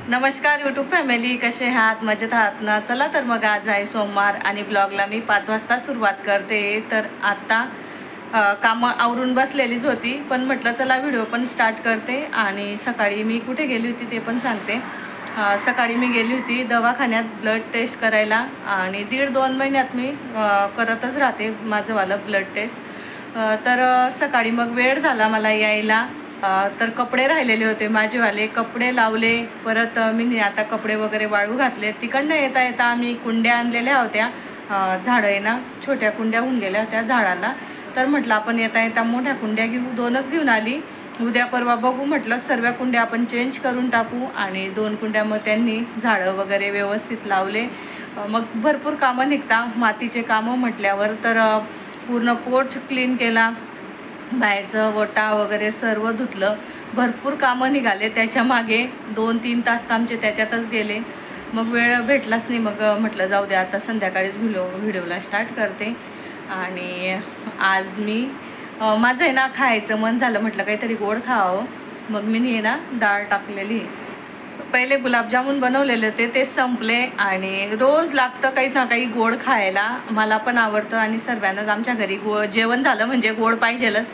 नमस्कार YouTube family, कसे आहात? मजेत आहात ना? चला तर मग आज आहे सोमवार आणि ब्लॉगला मी 5 वाजता सुरुवात करते. तर आता कामं आवरून बसलेलीच होती, पण म्हटलं चला व्हिडिओ पण स्टार्ट करते. आणि सकाळी मी कुठे गेली होती ते पण सांगते. सकाळी मी गेली होती दवाखान्यात ब्लड टेस्ट करायला आणि 1.5-2 महिन्यात मी करतच राहते माझंवालं ब्लड टेस्ट. तर सकाळी मग वेळ झाला मला यायला. तर कपडे राहिलेले होते माझेवाले, कपडे लावले. परत मी आता कपडे वगैरे वाळू घातले. तिकडनं येता येता आम्ही कुंड्या आणलेल्या होत्या, झाडं आहे ना, छोट्या कुंड्या होऊन गेल्या होत्या झाडांना. तर म्हटलं आपण येता येता मोठ्या कुंड्या घेऊ. 2च घेऊन आली. उद्या परवा बघू म्हटलं, सर्व कुंड्या आपण चेंज करून टाकू. आणि 2 कुंड्या मग त्यांनी झाडं वगैरे व्यवस्थित लावले. मग भरपूर कामं निघता मातीचे कामं म्हटल्यावर. तर पूर्ण पोर्च क्लीन केला, बाहेरचं वटा वगैरे सर्व धुतलं. भरपूर कामं निघाले त्याच्या मागे. 2-3 तास तर आमचे त्याच्यातच गेले. मग वेळ भेटलाच नाही. मग म्हटलं जाऊ द्या, आता संध्याकाळीच व्हिडिओला स्टार्ट करते. आणि आज मी माझं आहे ना खायचं मन झालं, म्हटलं काहीतरी गोड खावं. मग मी ना डाळ टाकलेली. पहिले गुलाबजामुन बनवलेले होते, ते संपले. आणि रोज लागतं काही ना काही गोड खायला. मला पण आवडतं आणि सर्वांनाच आमच्या घरी जेवण झालं म्हणजे गोड पाहिजेलच.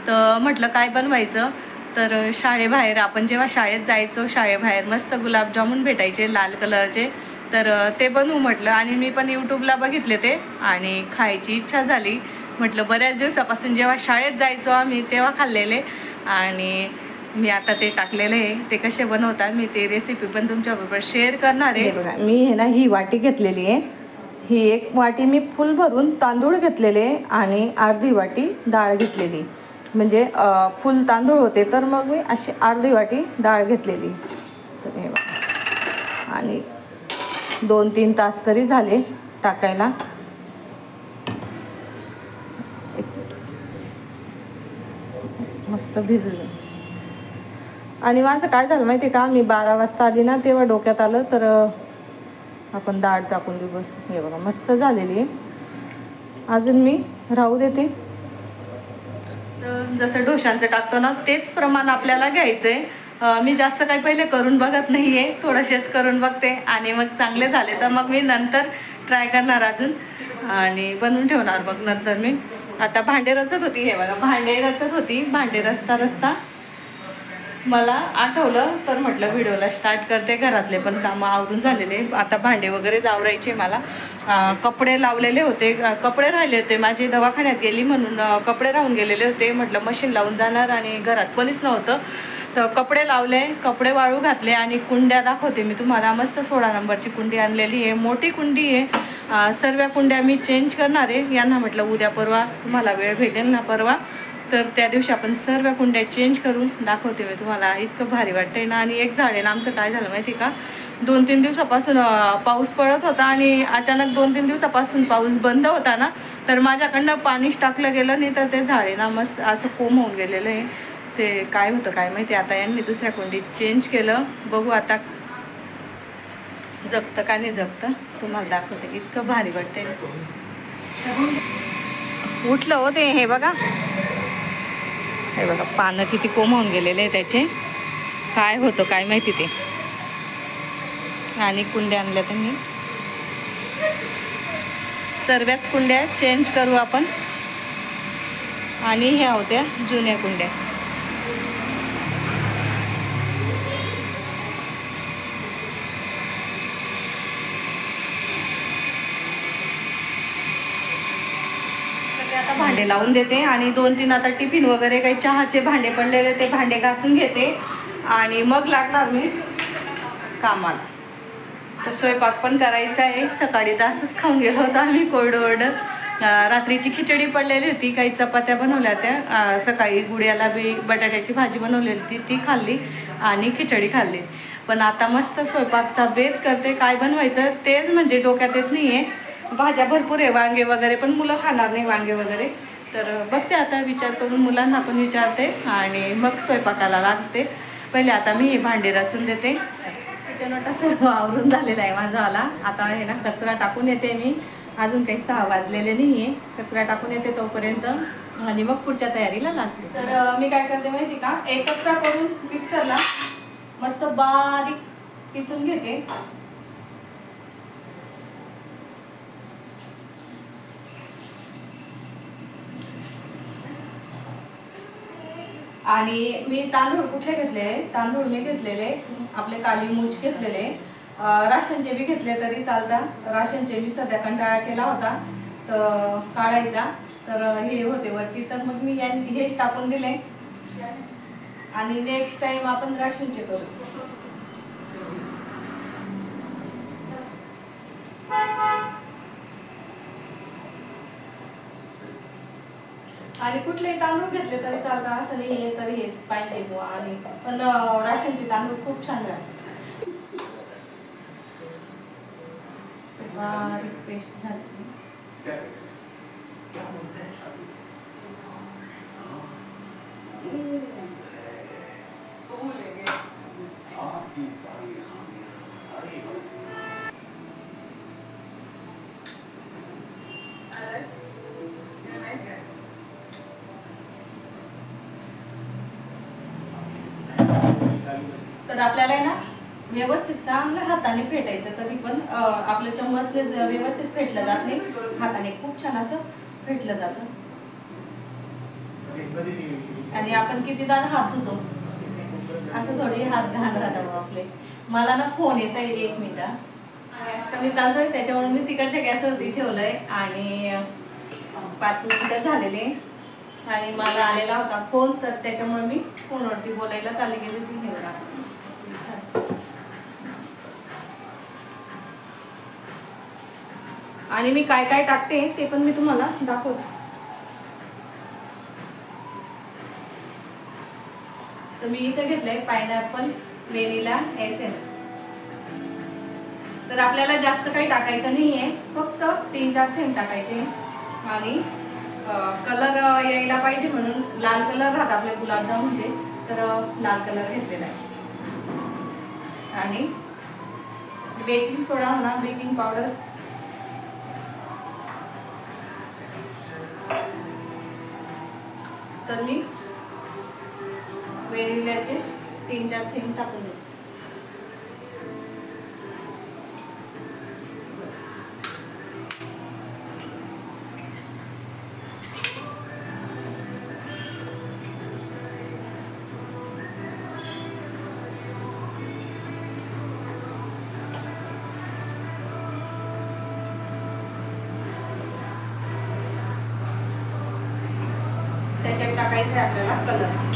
तर म्हटलं काय बनवायचं. तर शाळेबाहेर आपण जेव्हा शाळेत जायचो, शाळेबाहेर मस्त गुलाबजामुन भेटायचे लाल कलरचे. तर ते बनवू म्हटलं. आणि मी पण यूट्यूबला बघितले ते आणि खायची इच्छा झाली. म्हटलं बऱ्याच दिवसापासून जेव्हा शाळेत जायचो आम्ही तेव्हा खाल्लेले. आणि मी आता ते टाकलेले आहे. ते कसे बनवतात मी ते रेसिपी पण तुमच्याबरोबर शेअर करणार आहे. बघा, मी हे ना ही वाटी घेतलेली आहे. ही एक वाटी मी फुल भरून तांदूळ घेतलेले आणि अर्धी वाटी डाळ घेतलेली. म्हणजे फुल तांदूळ होते तर मग मी अशी अर्धी वाटी डाळ घेतलेली. तर हे बघा, आणि 2-3 तास तरी झाले टाकायला. मस्त भिजलं. आणि माझं काय झालं माहिती आहे का, मी 12 वाजता आली ना तेव्हा डोक्यात आलं तर आपण डाळ टाकून देऊ. बस हे बघा मस्त झालेली आहे. अजून मी राहू देते. तर जसं डोशांचं टाकतो ना तेच प्रमाण आपल्याला घ्यायचं आहे. मी जास्त काही पहिले करून बघत नाही आहे, थोडेसेच करून बघते. आणि मग चांगले झाले तर मग मी नंतर ट्राय करणार अजून आणि बनवून ठेवणार. मग नंतर मी आता भांडे रचत होती. हे बघा भांडे रचत होती. भांडे रचता मला आठवलं तर म्हटलं व्हिडिओला स्टार्ट करते. घरातले पण कामं आवरून झालेले. आता भांडे वगैरे आवरायचे मला. कपडे लावलेले होते, कपडे राहिले होते माझे. दवाखान्यात गेली म्हणून कपडे राहून गेलेले होते. म्हटलं मशीन लावून जाणार आणि घरात कोणीच नव्हतं. तर कपडे लावले, कपडे वाळू घातले. आणि कुंड्या दाखवते मी तुम्हाला. मस्त 16 नंबरची कुंडी आणलेली आहे, मोठी कुंडी आहे. सर्व कुंड्या मी चेंज करणार आहे. यांना म्हटलं उद्या परवा तुम्हाला वेळ भेटेल ना परवा, तर त्या दिवशी आपण सर्व कुंड्या चेंज करून दाखवते मी तुम्हाला. इतकं भारी वाटतंय ना. आणि एक झाड आहे ना आमचं, काय झालं माहिती का, 2-3 दिवसापासून पाऊस पडत होता आणि अचानक 2-3 दिवसापासून पाऊस बंद होता ना, तर माझ्याकडनं पाणीच टाकलं गेलं नाही. तर ते झाड आहे ना मस्त असं कोंब होऊन गेलेलं आहे. ते काय होतं काय माहिती. आता यांनी दुसऱ्या कुंडीत चेंज केलं. बघू आता जगतं का नाही जगतं, तुम्हाला दाखवते. इतकं भारी वाटतंय. उठलं हो ते. हे बघा, हे बघा पानं किती कोंब गेलेले आहे त्याचे. काय होतं काय माहिती ते. आणि कुंड्या आणल्या त्यांनी. सर्वच कुंड्या चेंज करू आपण. आणि ह्या होत्या जुन्या कुंड्या. आता भांडे लावून देते. आणि 2-3 आता टिफिन वगैरे काही चहाचे भांडे पडलेले ते भांडे घासून घेते. आणि मग लागणार मी कामाला. तर स्वयंपाक पण करायचा आहे. सकाळी तर असंच खाऊन गेलो होतो आम्ही कोरडं. रात्रीची खिचडी पडलेली होती, काही चपात्या बनवल्या त्या. सकाळी गुड्याला बी बटाट्याची भाजी बनवलेली होती, ती खाल्ली. आणि खिचडी खाल्ली. पण आता मस्त स्वयंपाकचा बेत करते. काय बनवायचं तेच म्हणजे डोक्यात येत नाही आहे. भाज्या भरपूर आहे, वांगे वगैरे, पण मुलं खाणार नाही वांगे वगैरे. तर बघते आता, विचार करून मुलांना पण विचारते आणि मग स्वयंपाकाला लागते. पहिले आता मी हे भांडे रचून देते. किचन वाटा सर्व आवरून झालेला आहे माझावाला. आता हे ना कचरा टाकून येते मी. अजून काही 6 वाजलेले नाही आहे. कचरा टाकून येते तोपर्यंत आणि मग पुढच्या तयारीला लागते. तर मी काय करते माहिती का, एकत्र करून मिक्सरला मस्त बारीक किसून घेते. आणि मी तांदूळ कुठले घेतलेले, तांदूळ मी घेतलेले आपले काली मूछ घेतलेले, राशनचे बी घेतले तरी चालतात. राशनचे मी सध्या कंटाळा केला होता तर काढायचा, तर हे होते वरती, तर मग मी हेच टाकून दिले. आणि नेक्स्ट टाइम आपण राशनचे करू. आणि कुठलेही तांदूळ घेतले तरी चालतात, असं नाही आहे तरी हेच पाहिजे बुवा. आणि पण राशनचे तांदूळ खूप छान राहतात. बारीक पेस्ट झाली. तर आपल्याला ना व्यवस्थित चांगलं हाताने फेटायचं. कधी पण आपल्या चम्मचने व्यवस्थित फेटलं जात नाही, हाताने खूप छान असं फेटलं जातं. आणि आपण कितीदा हात धुतो, असं थोडी हात घाण राहतात आपले. मला ना फोन येत आहे, 1 मिनिट. गॅस कमी चालतोय त्याच्यामुळे मी तिकडच्या गॅसवरती ठेवलंय आणि 5 मिनिटं झालेले आणि मला आलेला होता फोन, तर त्याच्यामुळे मी फोनवरती बोलायला चालली गेली ती घेऊन. आणि मी काय काय टाकते ते पण मी तुम्हाला दाखवते. तर मी इथे घेतलंय पायनॅपल व्हॅनिला एसेन्स. तर आपल्याला जास्त काही टाकायचं नाहीये, फक्त 3-4 थेंब टाकायचे. आणि कलर यायला पाहिजे म्हणून लाल कलर राहत आपले गुलाबजामुनचे, तर लाल कलर घेतलेला आहे. आणि बेकिंग सोडा म्हणा, बेकिंग पावडर, तर मी व्हॅनिलाचे 3-4 थेंब टाकून देते. त्याच्यात टाकायचं आहे आपल्याला कलर.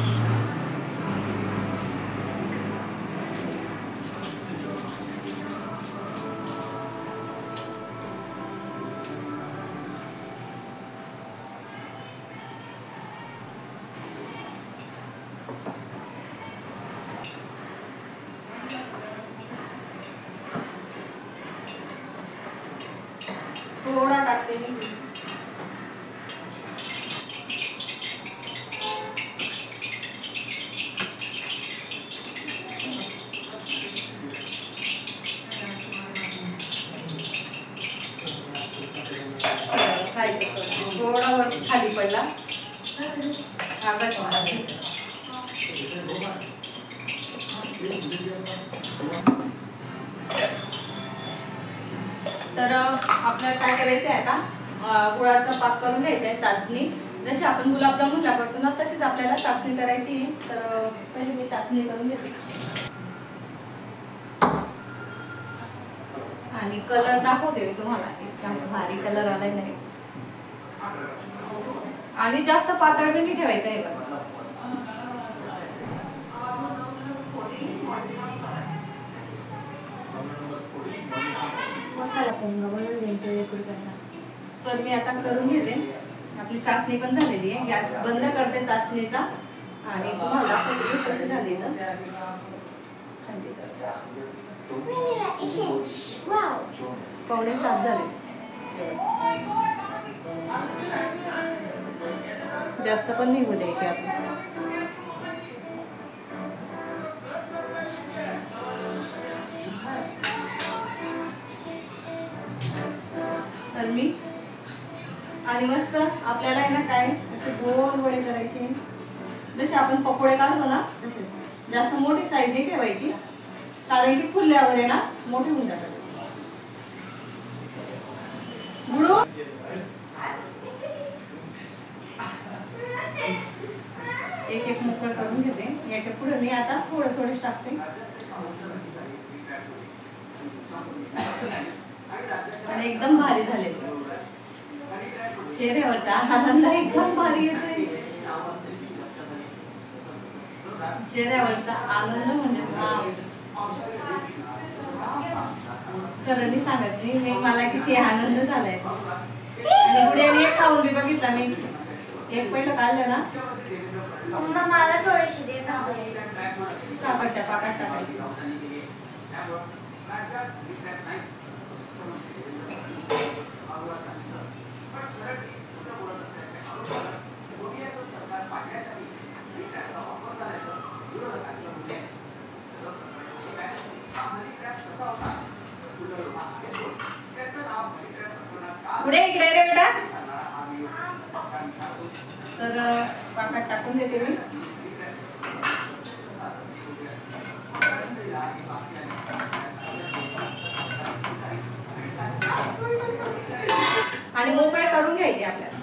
थोडा टाकते मी. थोडा वर खाली पडला, अर्धा चमचा. तर आपल्याला काय करायचं आहे आता, गुळाचा पाक करून घ्यायचा आहे. चाचणी जशी आपण गुलाबजामुनला करतो ना तशीच आपल्याला चाचणी करायची. तर पहिले मी चाचणी करून घेते. आणि कलर दाखवते मी तुम्हाला, इतका भारी कलर आलाय नाही. आणि जास्त पातळ बी नाही ठेवायचं आहे बघा. तर मी आता करून घेते. आपली चाचणी पण झालेली आहे. गॅस बंद करते चाचणीचा आणि तुम्हाला कशी झाली ना. 6:45 झाले. जास्त पण निघू द्यायचे आपण. तर मी आणि मस्त आपल्याला आहे ना काय असे गोल वडे करायचे, जसे आपण पकोडे काढतो ना तसेच. जास्त मोठी साईज नाही ठेवायची, कारण की फुलल्यावर आहे ना मोठे होऊन जातात. गुळू एक एक मोकळं करून घेते. याच्या पुढे मी आता थोडेच टाकते आणि एकदम भारी झाले. चेहऱ्यावरचा आनंद एकदम भारी येतोय. चेहऱ्यावरचा आनंद म्हणजे खरं नाही सांगत मी मला किती आनंद झालाय. आणि गुड्याने एक खाऊन बी बघितला मी. एक पहिलं काढलं ना मला थोडीशी दे ना. साखरच्या पाकात टाकायची. पुढे इकडे रे बेटा. तर पाकात टाकून देते मी. आणि मोकळे करून घ्यायचे आपल्याला.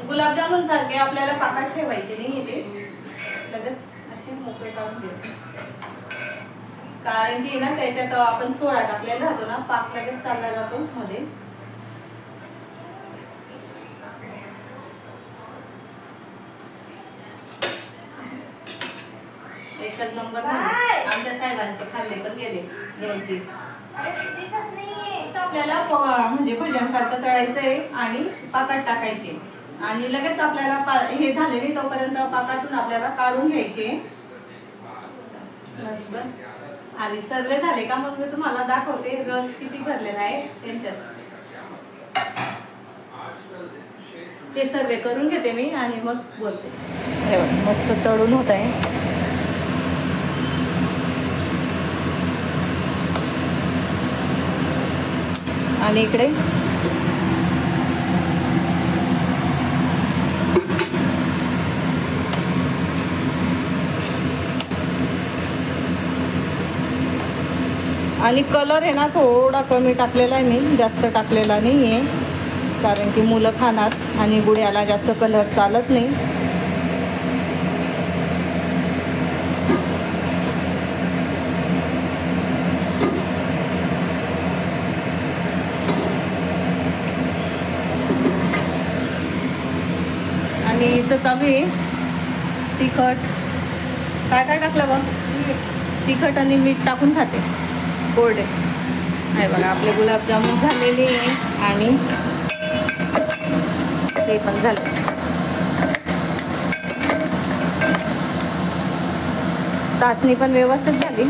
गुलाबजामुन सारखे आपल्याला पाकात ठेवायचे नाही. ते लगेच असे मोकळे काढून घ्यायचे. कारण की ना त्याच्यात आपण सोडा टाकलेला राहतो ना, पाक लगेच चालला जातो मध्ये. एकच नंबर आमच्या साहेबांचे खाल्ले पण गेले 2-3. आपल्याला म्हणजे भज्यांसारखं तळायचं आहे आणि पाकात टाकायचे. आणि लगेच आपल्याला हे झाले नाही तोपर्यंत पाकातून आपल्याला काढून घ्यायचे. आणि सर्व झाले का मग मी तुम्हाला दाखवते रस किती भरलेला आहे त्यांच्यात. ते सर्व करून घेते मी आणि मग बोलते. मस्त तळून होत आहे. आणि इकडे आणि कलर आहे ना थोडा कमी टाकलेला आहे मी, जास्त टाकलेला नाही आहे. कारण की मुलं खाणार आणि गुड्याला जास्त कलर चालत नाही. आणि हिचं चालू आहे तिखट. काय काय टाकलं बघ. तिखट आणि मीठ टाकून खाते. कोरडे आहे बघा. आपले गुलाबजामुन झालेले आहे आणि ते पण झाले. चाचणी पण व्यवस्थित झाली.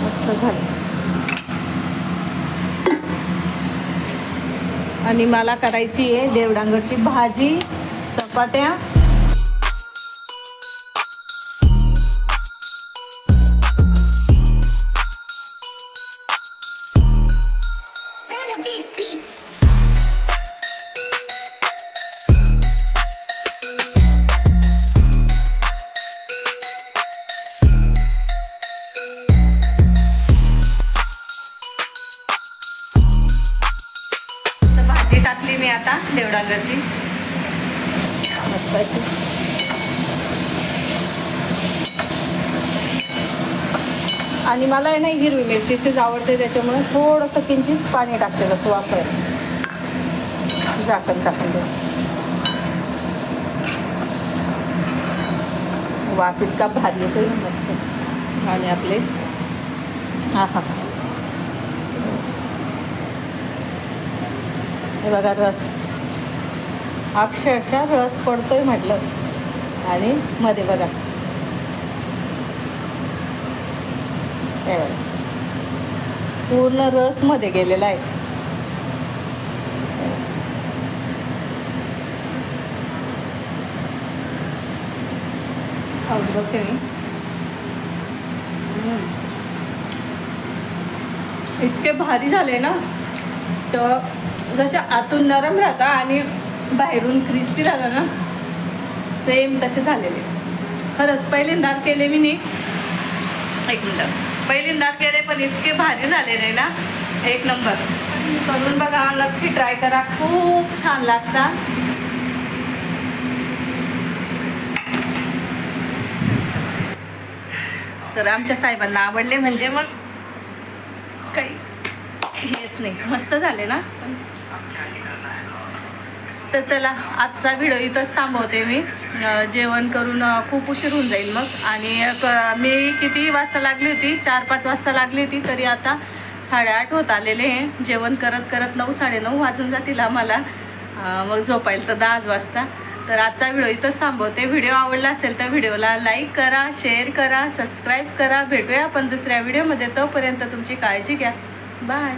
मस्त झाली. आणि मला करायची आहे देवडांगरची भाजी, चपात्या. टाकली मी आता देवडांगरची मस्त अशी. आणि मला आहे ना हिरवी मिरचीचीच आवडते, त्याच्यामुळे थोडंसं किंचित पाणी टाकते जसं वाफायला. झाकण दे. वास इतका भारी येतो मस्त. आणि आपले हा हे बघा रस, अक्षरशः रस पडतोय म्हटलं. आणि मध्ये बघा हे बघा पूर्ण रस मध्ये गेलेला आहे. बघते मी. इतके भारी झाले ना, तर जसे आतून नरम राहतात आणि बाहेरून क्रिस्पी झालं ना सेम तसे झालेले. खरंच पहिल्यांदा केले मी नाही, एक मिनटं, पहिल्यांदा केले पण इतके भारी झालेले ना, एक नंबर. करून बघा, नक्की ट्राय करा, खूप छान लागतात. तर आमच्या साहेबांना आवडले म्हणजे मग काही हेच नाही, मस्त झाले ना. तर चला आजचा व्हिडिओ इथंच थांबवते मी. जेवण करून खूप उशीर होऊन जाईल मग. आणि मी किती वाजता लागली होती, 4-5 वाजता लागली होती, तरी आता 8:30 होत आलेले आहे. जेवण करत करत 9-9:30 वाजून जातील आम्हाला. मग झोपायला तर 10 वाजता. तर आजचा व्हिडिओ इथंच थांबवते. व्हिडिओ आवडला असेल तर व्हिडिओला लाईक करा, शेअर करा, सबस्क्राईब करा. भेटूया आपण दुसऱ्या व्हिडिओमध्ये. तोपर्यंत तुमची काळजी घ्या. बाय.